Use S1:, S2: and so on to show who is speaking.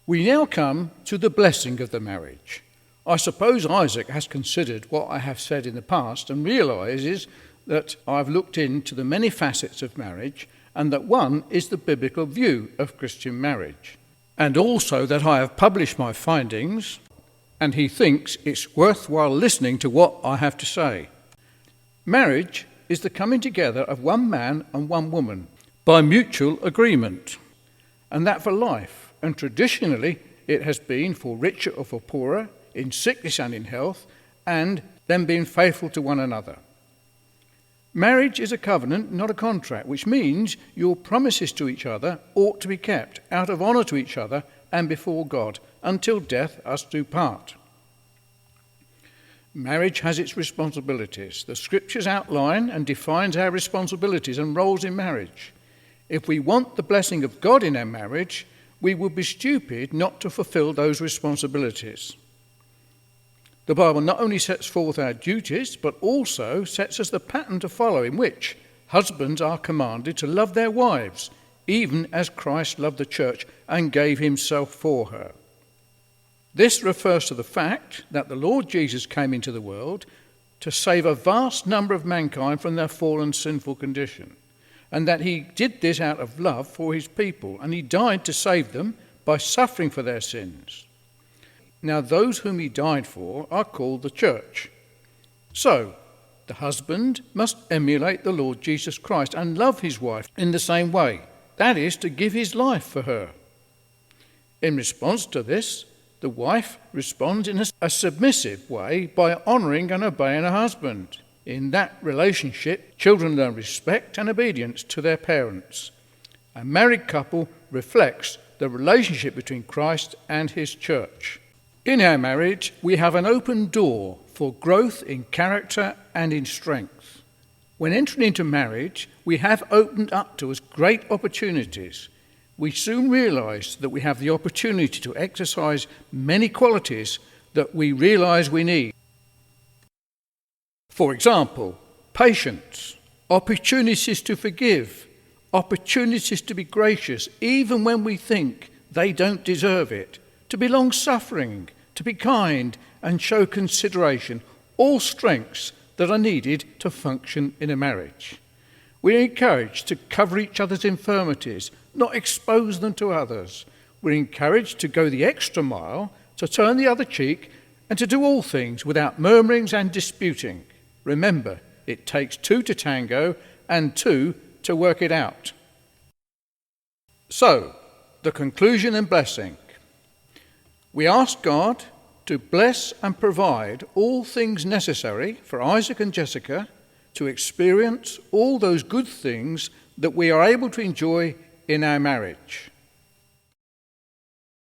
S1: We now come to the blessing of the marriage. I suppose Isaac has considered what I have said in the past and realises that I've looked into the many facets of marriage and that one is the biblical view of Christian marriage. And also that I have published my findings and he thinks it's worthwhile listening to what I have to say. Marriage is the coming together of one man and one woman by mutual agreement, and that for life. And traditionally, it has been for richer or for poorer, in sickness and in health, and them being faithful to one another. Marriage is a covenant, not a contract, which means your promises to each other ought to be kept out of honour to each other and before God, until death us do part. Marriage has its responsibilities. The Scriptures outline and defines our responsibilities and roles in marriage. If we want the blessing of God in our marriage, we would be stupid not to fulfill those responsibilities. The Bible not only sets forth our duties, but also sets us the pattern to follow, in which husbands are commanded to love their wives, even as Christ loved the church and gave himself for her. This refers to the fact that the Lord Jesus came into the world to save a vast number of mankind from their fallen sinful condition, and that he did this out of love for his people, and he died to save them by suffering for their sins. Now those whom he died for are called the church. So, the husband must emulate the Lord Jesus Christ and love his wife in the same way, that is, to give his life for her. In response to this, the wife responds in a submissive way by honouring and obeying her husband. In that relationship, children learn respect and obedience to their parents. A married couple reflects the relationship between Christ and his church. In our marriage, we have an open door for growth in character and in strength. When entering into marriage, we have opened up to us great opportunities. We soon realise that we have the opportunity to exercise many qualities that we realise we need. For example, patience, opportunities to forgive, opportunities to be gracious, even when we think they don't deserve it, to be long-suffering, to be kind and show consideration, all strengths that are needed to function in a marriage. We're encouraged to cover each other's infirmities, not expose them to others. We're encouraged to go the extra mile, to turn the other cheek, and to do all things without murmurings and disputing. Remember, it takes two to tango and two to work it out. So, the conclusion and blessing. We ask God to bless and provide all things necessary for Isaac and Jessica to experience all those good things that we are able to enjoy in our marriage.